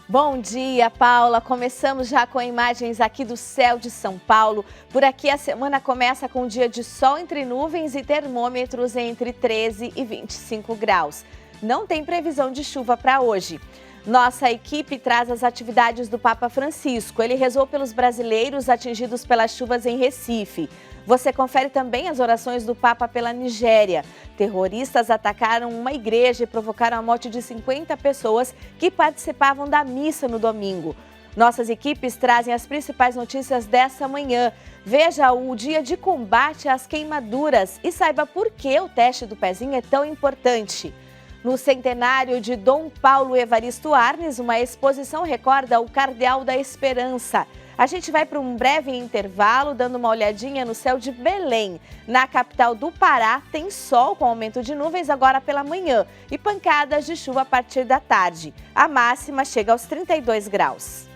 Bom dia, Paula. Começamos já com imagens aqui do céu de São Paulo. Por aqui a semana começa com um dia de sol entre nuvens e termômetros entre 13 e 25 graus. Não tem previsão de chuva para hoje. Nossa equipe traz as atividades do Papa Francisco. Ele rezou pelos brasileiros atingidos pelas chuvas em Recife. Você confere também as orações do Papa pela Nigéria. Terroristas atacaram uma igreja e provocaram a morte de 50 pessoas que participavam da missa no domingo. Nossas equipes trazem as principais notícias dessa manhã. Veja o dia de combate às queimaduras e saiba por que o teste do pezinho é tão importante. No centenário de Dom Paulo Evaristo Arnes, uma exposição recorda o Cardeal da Esperança. A gente vai para um breve intervalo, dando uma olhadinha no céu de Belém. Na capital do Pará, tem sol com aumento de nuvens agora pela manhã e pancadas de chuva a partir da tarde. A máxima chega aos 32 graus.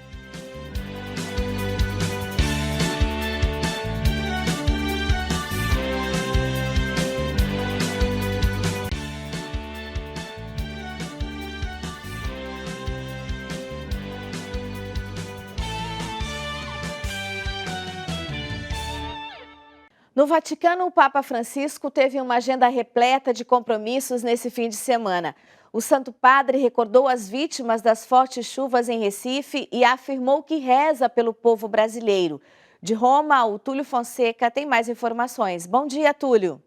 No Vaticano, o Papa Francisco teve uma agenda repleta de compromissos nesse fim de semana. O Santo Padre recordou as vítimas das fortes chuvas em Recife e afirmou que reza pelo povo brasileiro. De Roma, o Túlio Fonseca tem mais informações. Bom dia, Túlio.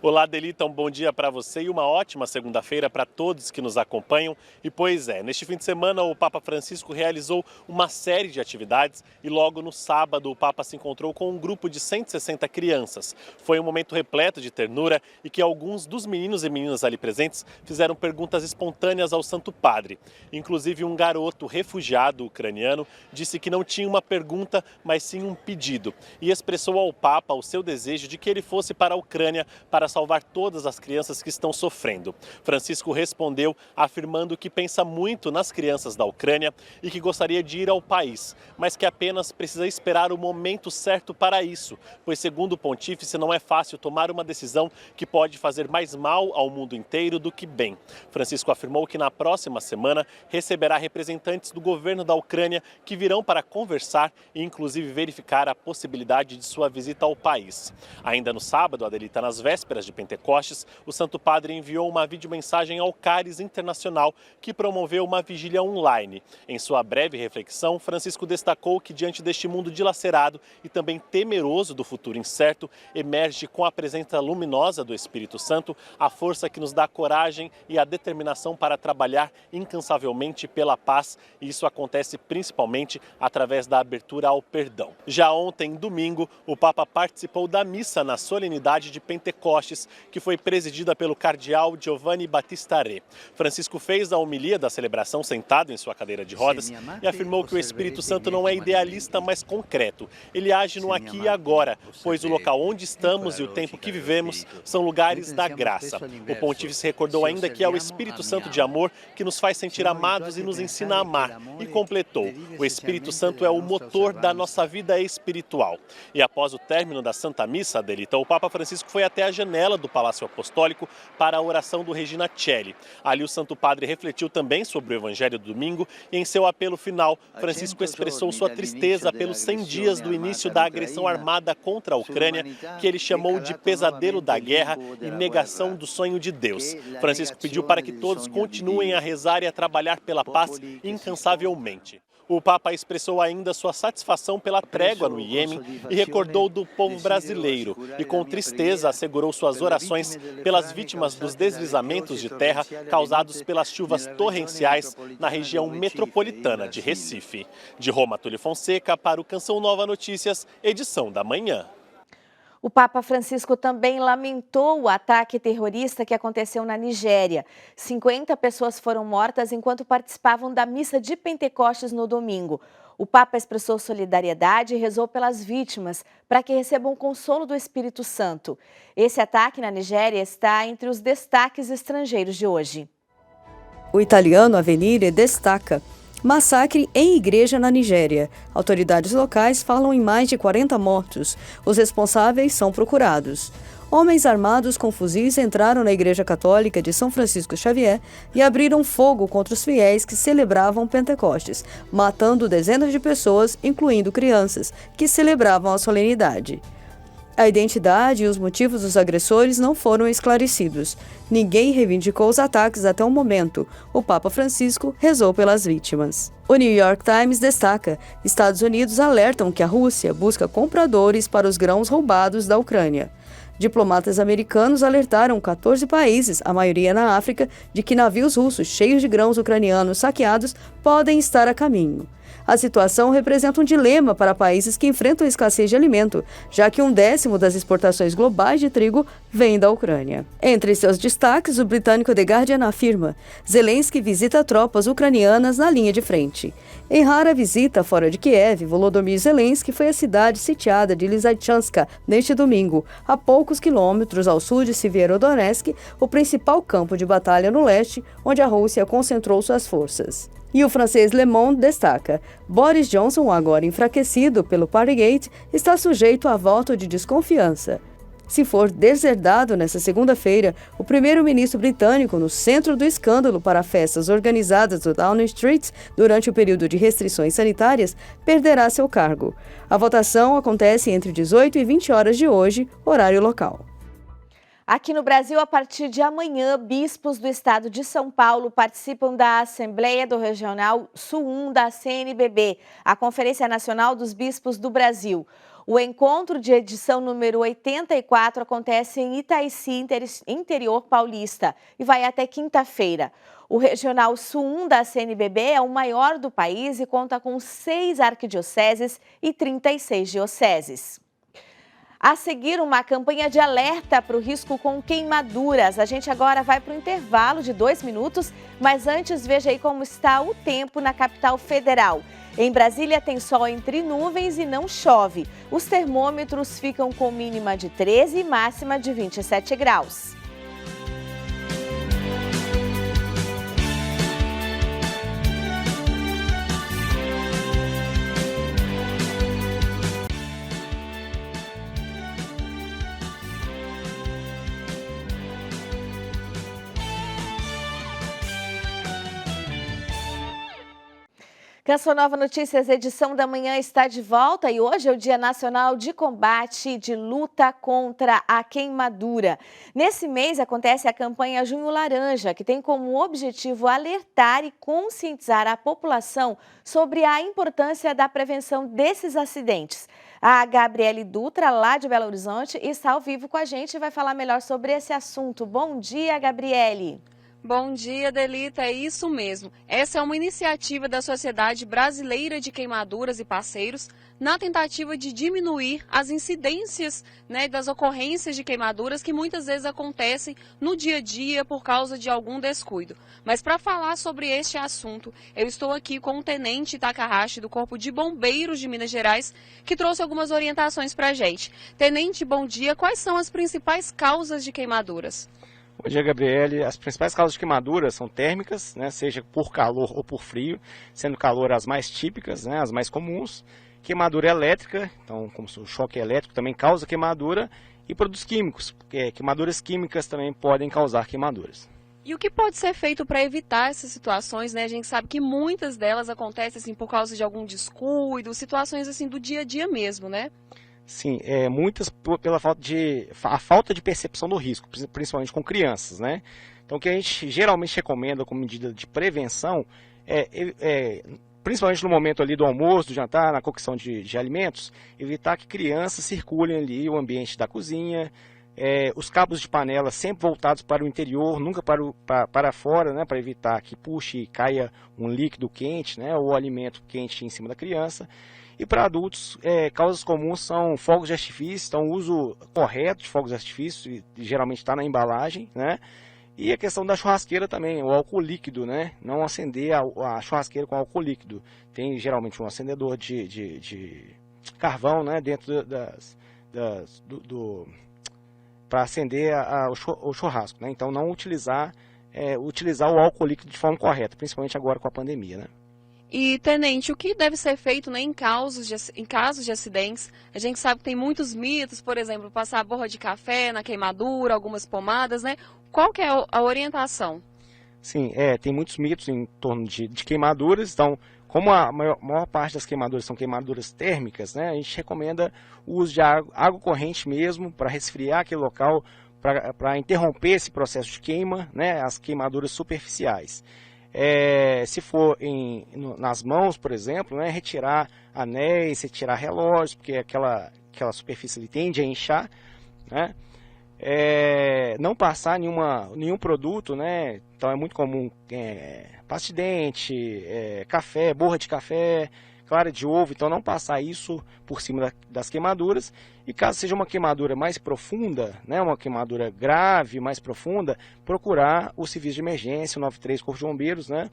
Olá, Delita, um bom dia para você e uma ótima segunda-feira para todos que nos acompanham. E pois é, neste fim de semana o Papa Francisco realizou uma série de atividades e logo no sábado o Papa se encontrou com um grupo de 160 crianças. Foi um momento repleto de ternura e que alguns dos meninos e meninas ali presentes fizeram perguntas espontâneas ao Santo Padre. Inclusive um garoto refugiado ucraniano disse que não tinha uma pergunta, mas sim um pedido e expressou ao Papa o seu desejo de que ele fosse para a Ucrânia para salvar todas as crianças que estão sofrendo. Francisco respondeu afirmando que pensa muito nas crianças da Ucrânia e que gostaria de ir ao país, mas que apenas precisa esperar o momento certo para isso, pois segundo o pontífice não é fácil tomar uma decisão que pode fazer mais mal ao mundo inteiro do que bem. Francisco afirmou que na próxima semana receberá representantes do governo da Ucrânia que virão para conversar e inclusive verificar a possibilidade de sua visita ao país. Ainda no sábado, Adelita, nas vésperas de Pentecostes, o Santo Padre enviou uma videomensagem ao Caris Internacional, que promoveu uma vigília online. Em sua breve reflexão, Francisco destacou que diante deste mundo dilacerado e também temeroso do futuro incerto, emerge com a presença luminosa do Espírito Santo a força que nos dá coragem e a determinação para trabalhar incansavelmente pela paz, e isso acontece principalmente através da abertura ao perdão. Já ontem, domingo, o Papa participou da missa na solenidade de Pentecostes, que foi presidida pelo cardeal Giovanni Battista Re. Francisco fez a homilia da celebração sentado em sua cadeira de rodas e afirmou que o Espírito Santo não é idealista, mas concreto. Ele age no aqui e agora, pois o local onde estamos e o tempo que vivemos são lugares da graça. O pontífice recordou ainda que é o Espírito Santo de amor que nos faz sentir amados e nos ensina a amar. E completou: o Espírito Santo é o motor da nossa vida espiritual. E após o término da Santa Missa, Adelita, o Papa Francisco foi até a janela do Palácio Apostólico para a oração do Regina Coeli. Ali o Santo Padre refletiu também sobre o Evangelho do domingo e em seu apelo final, Francisco expressou sua tristeza pelos 100 dias do início da agressão armada contra a Ucrânia, que ele chamou de pesadelo da guerra e negação do sonho de Deus. Francisco pediu para que todos continuem a rezar e a trabalhar pela paz incansavelmente. O Papa expressou ainda sua satisfação pela trégua no Iêmen e recordou do povo brasileiro e com tristeza assegurou suas orações pelas vítimas dos deslizamentos de terra causados pelas chuvas torrenciais na região metropolitana de Recife. De Roma, Túlio Fonseca para o Canção Nova Notícias, edição da manhã. O Papa Francisco também lamentou o ataque terrorista que aconteceu na Nigéria. 50 pessoas foram mortas enquanto participavam da missa de Pentecostes no domingo. O Papa expressou solidariedade e rezou pelas vítimas para que recebam o consolo do Espírito Santo. Esse ataque na Nigéria está entre os destaques estrangeiros de hoje. O italiano Avvenire destaca: massacre em igreja na Nigéria. Autoridades locais falam em mais de 40 mortos. Os responsáveis são procurados. homens armados com fuzis entraram na Igreja Católica de São Francisco Xavier e abriram fogo contra os fiéis que celebravam Pentecostes, matando dezenas de pessoas, incluindo crianças, que celebravam a solenidade. A identidade e os motivos dos agressores não foram esclarecidos. Ninguém reivindicou os ataques até o momento. O Papa Francisco rezou pelas vítimas. O New York Times destaca: Estados Unidos alertam que a Rússia busca compradores para os grãos roubados da Ucrânia. Diplomatas americanos alertaram 14 países, a maioria na África, de que navios russos cheios de grãos ucranianos saqueados podem estar a caminho. A situação representa um dilema para países que enfrentam escassez de alimento, já que 1/10 das exportações globais de trigo vem da Ucrânia. Entre seus destaques, o britânico The Guardian afirma: Zelensky visita tropas ucranianas na linha de frente. Em rara visita fora de Kiev, Volodymyr Zelensky foi à cidade sitiada de Lysychansk neste domingo, a poucos quilômetros ao sul de Severodonetsk, o principal campo de batalha no leste, onde a Rússia concentrou suas forças. E o francês Le Monde destaca: Boris Johnson, agora enfraquecido pelo Partygate, está sujeito a voto de desconfiança. Se for deserdado nesta segunda-feira, o primeiro-ministro britânico, no centro do escândalo para festas organizadas no Downing Street durante o período de restrições sanitárias, perderá seu cargo. A votação acontece entre 18 e 20 horas de hoje, horário local. Aqui no Brasil, a partir de amanhã, bispos do estado de São Paulo participam da Assembleia do Regional Sul 1 da CNBB, a Conferência Nacional dos Bispos do Brasil. O encontro de edição número 84 acontece em Itaici, interior paulista, e vai até quinta-feira. O Regional Sul 1 da CNBB é o maior do país e conta com 6 arquidioceses e 36 dioceses. A seguir, uma campanha de alerta para o risco com queimaduras. A gente agora vai para o intervalo de 2 minutos, mas antes veja aí como está o tempo na capital federal. Em Brasília tem sol entre nuvens e não chove. Os termômetros ficam com mínima de 13 e máxima de 27 graus. Canção Nova Notícias, edição da manhã está de volta e hoje é o Dia Nacional de Combate e de Luta contra a Queimadura. Nesse mês acontece a campanha Junho Laranja, que tem como objetivo alertar e conscientizar a população sobre a importância da prevenção desses acidentes. A Gabriele Dutra, lá de Belo Horizonte, está ao vivo com a gente e vai falar melhor sobre esse assunto. Bom dia, Gabriele. Bom dia, Delita, é isso mesmo. Essa é uma iniciativa da Sociedade Brasileira de Queimaduras e Parceiros na tentativa de diminuir as incidências, das ocorrências de queimaduras que muitas vezes acontecem no dia a dia por causa de algum descuido. Mas para falar sobre este assunto, eu estou aqui com o Tenente Takahashi do Corpo de Bombeiros de Minas Gerais, que trouxe algumas orientações para a gente. Tenente, bom dia. Quais são as principais causas de queimaduras? Bom dia, Gabriele. As principais causas de queimaduras são térmicas, seja por calor ou por frio, sendo calor as mais típicas, as mais comuns. Queimadura elétrica, então como o choque elétrico também causa queimadura, e produtos químicos, porque queimaduras químicas também podem causar queimaduras. E o que pode ser feito para evitar essas situações, A gente sabe que muitas delas acontecem assim, por causa de algum descuido, situações assim do dia a dia mesmo, Sim, muitas pela falta de percepção do risco, principalmente com crianças, Então o que a gente geralmente recomenda como medida de prevenção principalmente no momento ali do almoço, do jantar, na cocção de alimentos, evitar que crianças circulem ali o ambiente da cozinha, os cabos de panela sempre voltados para o interior, nunca para fora, para evitar que puxe e caia um líquido quente, ou alimento quente em cima da criança. E para adultos, causas comuns são fogos de artifício, então o uso correto de fogos de artifício, geralmente está na embalagem, E a questão da churrasqueira também, o álcool líquido, Não acender a churrasqueira com álcool líquido. Tem geralmente um acendedor de carvão, dentro para acender o churrasco, Então não utilizar o álcool líquido de forma correta, principalmente agora com a pandemia, E, tenente, o que deve ser feito, né, em casos de acidentes? A gente sabe que tem muitos mitos, por exemplo, passar borra de café na queimadura, algumas pomadas, né? Qual que é a orientação? Sim, tem muitos mitos em torno de queimaduras. Então, como a maior parte das queimaduras são queimaduras térmicas, né, a gente recomenda o uso de água corrente mesmo para resfriar aquele local, para interromper esse processo de queima, né, as queimaduras superficiais. Se for nas mãos, por exemplo, né, retirar anéis, retirar relógios, porque aquela superfície ali tende a inchar, né? Não passar nenhum produto, né? Então é muito comum pasta de dente, café, borra de café, clara de ovo. Então não passar isso por cima das queimaduras. E caso seja uma queimadura mais profunda, né, uma queimadura grave, mais profunda, procurar o serviço de emergência, o 93 Corpo de Bombeiros, né,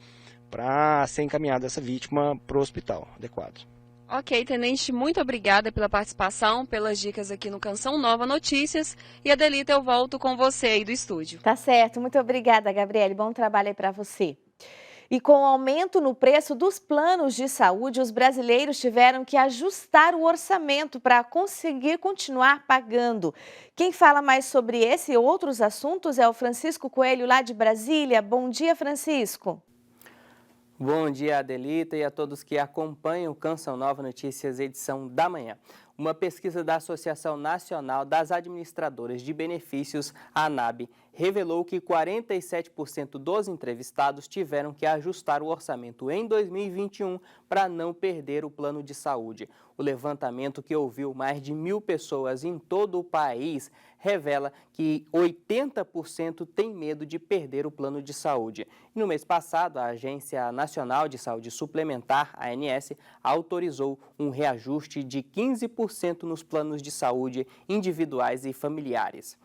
para ser encaminhada essa vítima para o hospital adequado. Ok, tenente, muito obrigada pela participação, pelas dicas aqui no Canção Nova Notícias. E, Adelita, eu volto com você aí do estúdio. Tá certo, muito obrigada, Gabriele. Bom trabalho aí para você. E com o aumento no preço dos planos de saúde, os brasileiros tiveram que ajustar o orçamento para conseguir continuar pagando. Quem fala mais sobre esse e outros assuntos é o Francisco Coelho, lá de Brasília. Bom dia, Francisco. Bom dia, Adelita, e a todos que acompanham o Canção Nova Notícias, edição da manhã. Uma pesquisa da Associação Nacional das Administradoras de Benefícios, a ANAB, revelou que 47% dos entrevistados tiveram que ajustar o orçamento em 2021 para não perder o plano de saúde. O levantamento, que ouviu mais de 1.000 pessoas em todo o país, revela que 80% tem medo de perder o plano de saúde. E no mês passado, a Agência Nacional de Saúde Suplementar, a ANS, autorizou um reajuste de 15% nos planos de saúde individuais e familiares.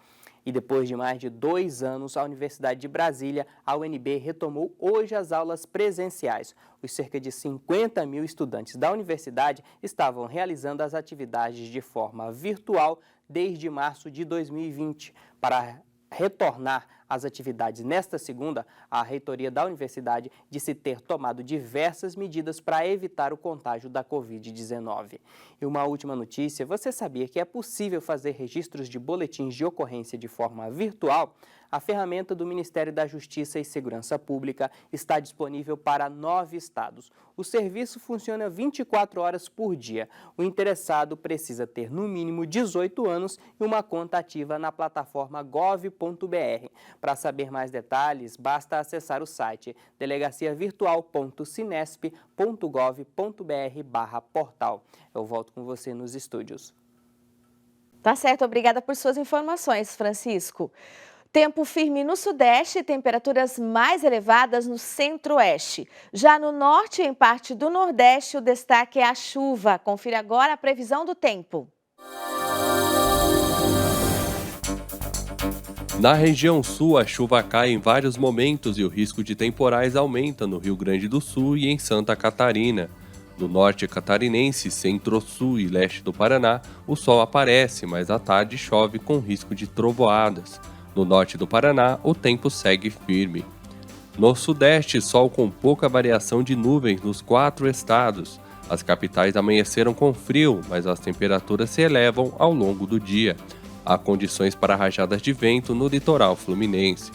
E depois de mais de 2 anos, a Universidade de Brasília, a UNB, retomou hoje as aulas presenciais. Os cerca de 50.000 estudantes da universidade estavam realizando as atividades de forma virtual desde março de 2020. Para retornar às atividades nesta segunda, a reitoria da universidade disse ter tomado diversas medidas para evitar o contágio da Covid-19. E uma última notícia: você sabia que é possível fazer registros de boletins de ocorrência de forma virtual? A ferramenta do Ministério da Justiça e Segurança Pública está disponível para 9 estados. O serviço funciona 24 horas por dia. O interessado precisa ter no mínimo 18 anos e uma conta ativa na plataforma gov.br. Para saber mais detalhes, basta acessar o site delegaciavirtual.cinesp.gov.br/portal. Eu volto com você nos estúdios. Tá certo, obrigada por suas informações, Francisco. Tempo firme no sudeste e temperaturas mais elevadas no centro-oeste. Já no norte e em parte do nordeste, o destaque é a chuva. Confira agora a previsão do tempo. Na região sul, a chuva cai em vários momentos e o risco de temporais aumenta no Rio Grande do Sul e em Santa Catarina. No norte catarinense, centro-sul e leste do Paraná, o sol aparece, mas à tarde chove com risco de trovoadas. No norte do Paraná, o tempo segue firme. No sudeste, sol com pouca variação de nuvens nos 4 estados. As capitais amanheceram com frio, mas as temperaturas se elevam ao longo do dia. Há condições para rajadas de vento no litoral fluminense.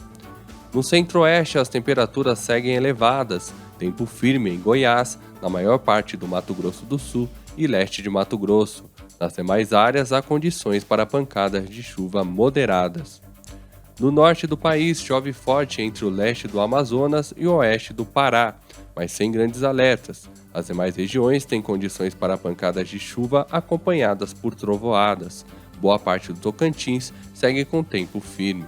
No centro-oeste, as temperaturas seguem elevadas. Tempo firme em Goiás, na maior parte do Mato Grosso do Sul e leste de Mato Grosso. Nas demais áreas, há condições para pancadas de chuva moderadas. No norte do país, chove forte entre o leste do Amazonas e o oeste do Pará, mas sem grandes alertas. As demais regiões têm condições para pancadas de chuva acompanhadas por trovoadas. Boa parte do Tocantins segue com tempo firme.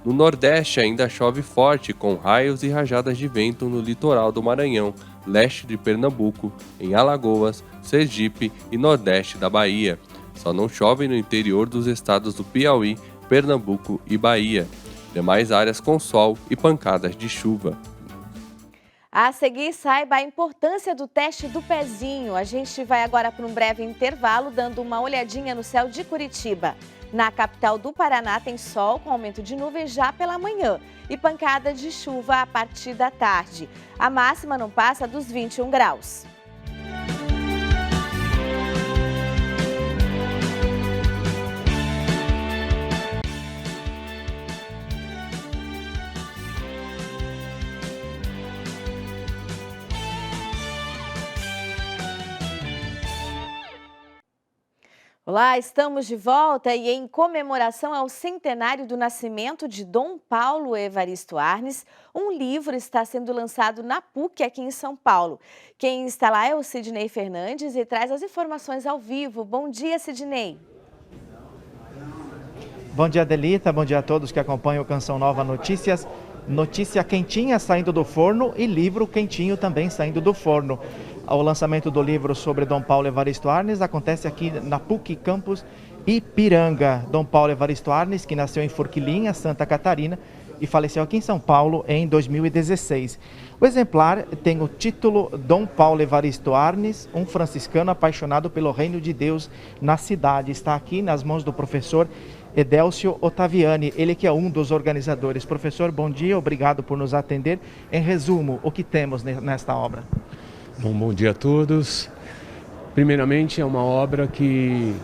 No nordeste ainda chove forte, com raios e rajadas de vento no litoral do Maranhão, leste de Pernambuco, em Alagoas, Sergipe e nordeste da Bahia. Só não chove no interior dos estados do Piauí, Pernambuco e Bahia. Demais áreas com sol e pancadas de chuva. A seguir, saiba a importância do teste do pezinho. A gente vai agora para um breve intervalo, dando uma olhadinha no céu de Curitiba. Na capital do Paraná tem sol com aumento de nuvens já pela manhã e pancada de chuva a partir da tarde. A máxima não passa dos 21 graus. Olá, estamos de volta e em comemoração ao centenário do nascimento de Dom Paulo Evaristo Arnes, um livro está sendo lançado na PUC aqui em São Paulo. Quem está lá é o Sidney Fernandes e traz as informações ao vivo. Bom dia, Sidney. Bom dia, Adelita. Bom dia a todos que acompanham o Canção Nova Notícias. Notícia quentinha saindo do forno e livro quentinho também saindo do forno. O lançamento do livro sobre Dom Paulo Evaristo Arnes acontece aqui na PUC Campus Ipiranga. Dom Paulo Evaristo Arnes, que nasceu em Forquilinha, Santa Catarina, e faleceu aqui em São Paulo em 2016. O exemplar tem o título Dom Paulo Evaristo Arnes, um franciscano apaixonado pelo reino de Deus na cidade. Está aqui nas mãos do professor Edélcio Ottaviani, ele que é um dos organizadores. Professor, bom dia, obrigado por nos atender. Em resumo, o que temos nesta obra? Bom dia a todos. Primeiramente, é uma obra que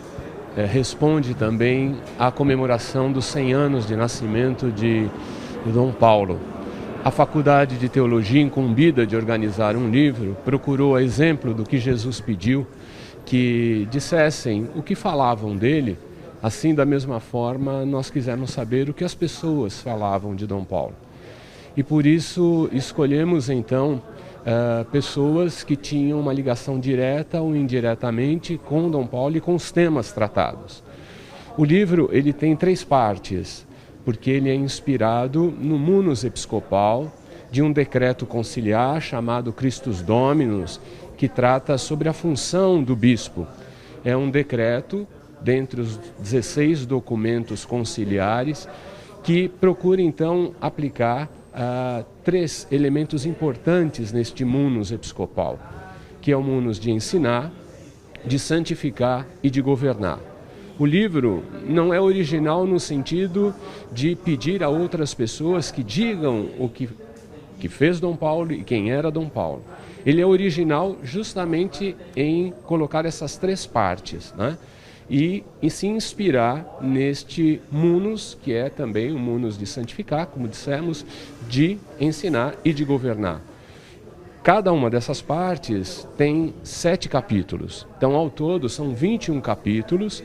responde também à comemoração dos 100 anos de nascimento de Dom Paulo. A Faculdade de Teologia, incumbida de organizar um livro, procurou, a exemplo do que Jesus pediu, que dissessem o que falavam dele. Assim, da mesma forma, nós quisemos saber o que as pessoas falavam de Dom Paulo. E por isso escolhemos, então, pessoas que tinham uma ligação direta ou indiretamente com Dom Paulo e com os temas tratados. O livro ele tem 3 partes, porque ele é inspirado no munus episcopal de um decreto conciliar chamado Christus Dominus, que trata sobre a função do bispo. É um decreto, dentre os 16 documentos conciliares, que procura então aplicar 3 elementos importantes neste munus episcopal, que é o munus de ensinar, de santificar e de governar. O livro não é original no sentido de pedir a outras pessoas que digam o que fez Dom Paulo e quem era Dom Paulo. Ele é original justamente em colocar essas 3 partes, né? E se inspirar neste munus, que é também o munus de santificar, como dissemos, de ensinar e de governar. Cada uma dessas partes tem 7 capítulos. Então, ao todo, são 21 capítulos,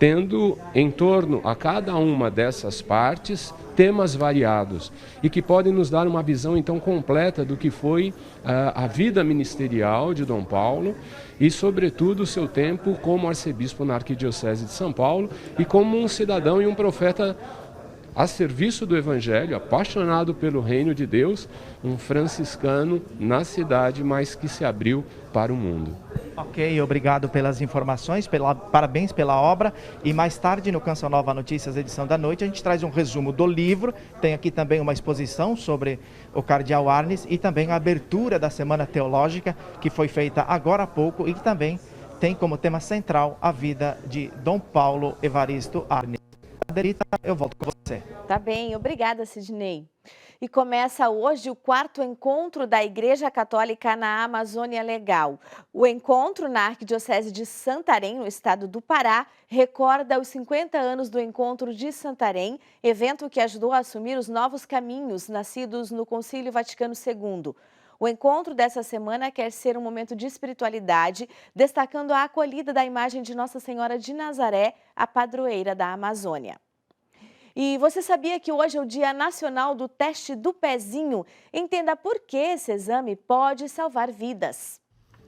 tendo em torno a cada uma dessas partes temas variados e que podem nos dar uma visão então completa do que foi a vida ministerial de Dom Paulo e sobretudo o seu tempo como arcebispo na Arquidiocese de São Paulo e como um cidadão e um profeta a serviço do Evangelho, apaixonado pelo reino de Deus, um franciscano na cidade, mas que se abriu para o mundo. Ok, obrigado pelas informações, parabéns pela obra. E mais tarde no Canção Nova Notícias, edição da noite, a gente traz um resumo do livro. Tem aqui também uma exposição sobre o Cardeal Arnes e também a abertura da Semana Teológica, que foi feita agora há pouco e que também tem como tema central a vida de Dom Paulo Evaristo Arnes. Adelita, eu volto com você. Tá bem, obrigada, Sidney. E começa hoje o 4º encontro da Igreja Católica na Amazônia Legal. O encontro na Arquidiocese de Santarém, no estado do Pará, recorda os 50 anos do Encontro de Santarém, evento que ajudou a assumir os novos caminhos nascidos no Concílio Vaticano II. O encontro dessa semana quer ser um momento de espiritualidade, destacando a acolhida da imagem de Nossa Senhora de Nazaré, a padroeira da Amazônia. E você sabia que hoje é o Dia Nacional do Teste do Pezinho? Entenda por que esse exame pode salvar vidas.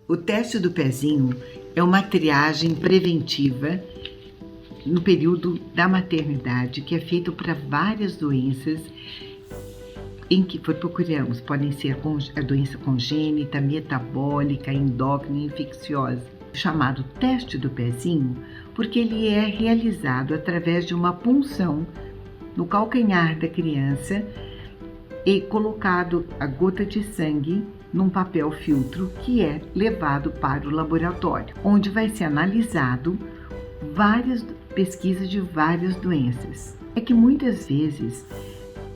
O teste do pezinho é uma triagem preventiva no período da maternidade que é feito para várias doenças em que procuramos. Podem ser a doença congênita, metabólica, endócrina e infecciosa. Chamado teste do pezinho porque ele é realizado através de uma punção no calcanhar da criança e colocado a gota de sangue num papel filtro que é levado para o laboratório, onde vai ser analisado vários pesquisa de várias doenças. É que muitas vezes,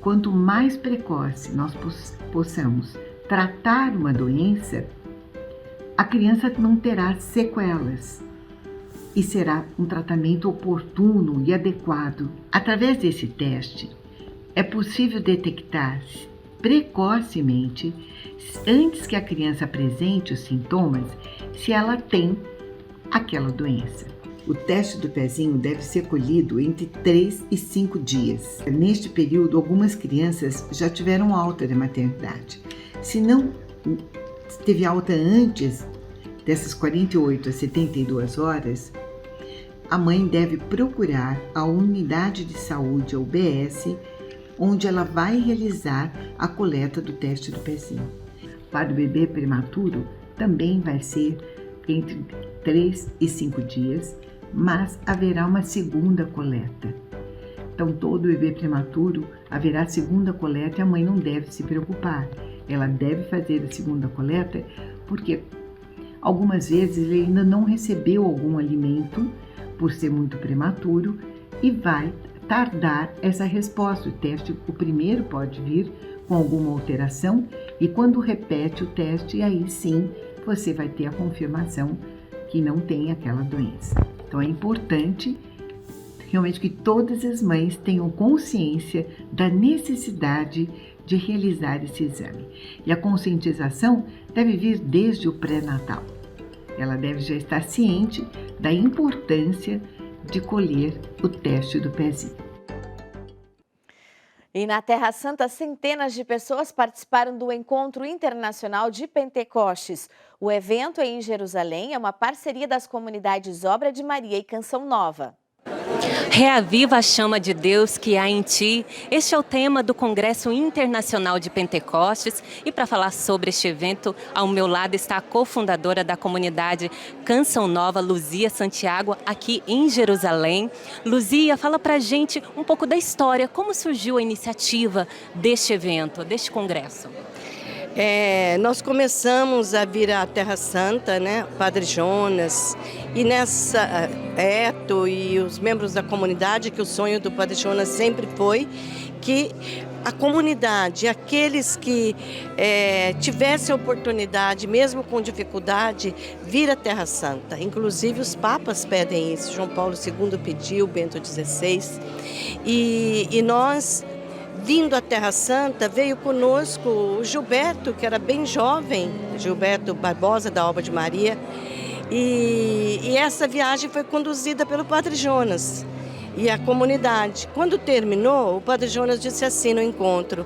quanto mais precoce nós possamos tratar uma doença, a criança não terá sequelas e será um tratamento oportuno e adequado. Através desse teste, é possível detectar precocemente, antes que a criança apresente os sintomas, se ela tem aquela doença. O teste do pezinho deve ser colhido entre 3 e 5 dias. Neste período, algumas crianças já tiveram alta da maternidade. Se não teve alta antes dessas 48 a 72 horas, a mãe deve procurar a unidade de saúde, a UBS, onde ela vai realizar a coleta do teste do pezinho. Para o bebê prematuro, também vai ser entre 3 e 5 dias, mas haverá uma segunda coleta. Então, todo bebê prematuro haverá segunda coleta e a mãe não deve se preocupar. Ela deve fazer a segunda coleta porque algumas vezes ele ainda não recebeu algum alimento por ser muito prematuro e vai tardar essa resposta. O teste, o primeiro pode vir com alguma alteração e quando repete o teste, aí sim você vai ter a confirmação que não tem aquela doença. Então é importante realmente que todas as mães tenham consciência da necessidade de realizar esse exame. E a conscientização deve vir desde o pré-natal. Ela deve já estar ciente da importância de colher o teste do pezinho. E na Terra Santa, centenas de pessoas participaram do Encontro Internacional de Pentecostes. O evento em Jerusalém é uma parceria das comunidades Obra de Maria e Canção Nova. Reaviva a chama de Deus que há em ti. Este é o tema do Congresso Internacional de Pentecostes. E para falar sobre este evento, ao meu lado está a cofundadora da comunidade Canção Nova, Luzia Santiago, aqui em Jerusalém. Luzia, fala pra gente um pouco da história, como surgiu a iniciativa deste evento, deste congresso. Nós começamos a vir à Terra Santa, né? Padre Jonas, e nessa Eto e os membros da comunidade, que o sonho do Padre Jonas sempre foi que a comunidade, aqueles que tivessem a oportunidade, mesmo com dificuldade, vir à Terra Santa. Inclusive os papas pedem isso, João Paulo II pediu, Bento XVI, e nós, vindo à Terra Santa, veio conosco o Gilberto, que era bem jovem, Gilberto Barbosa, da Obra de Maria, e essa viagem foi conduzida pelo Padre Jonas e a comunidade. Quando terminou, o Padre Jonas disse assim no encontro: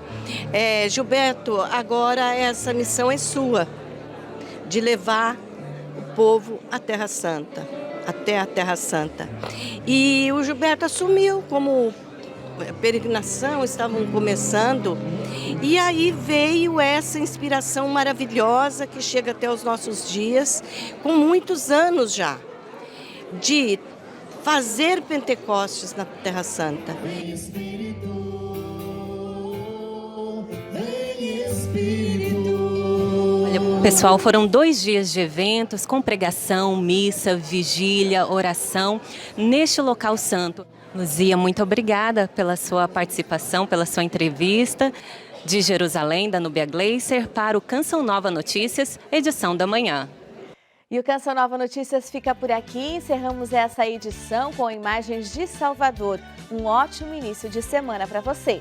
Gilberto, agora essa missão é sua, de levar o povo à Terra Santa, até a Terra Santa. E o Gilberto assumiu como peregrinação, estavam começando, e aí veio essa inspiração maravilhosa que chega até os nossos dias, com muitos anos já, de fazer Pentecostes na Terra Santa. Olha, pessoal, foram 2 dias de eventos com pregação, missa, vigília, oração neste local santo. Luzia, muito obrigada pela sua participação, pela sua entrevista. De Jerusalém, da Núbia Gleiser, para o Canção Nova Notícias, edição da manhã. E o Canção Nova Notícias fica por aqui. Encerramos essa edição com imagens de Salvador. Um ótimo início de semana para você.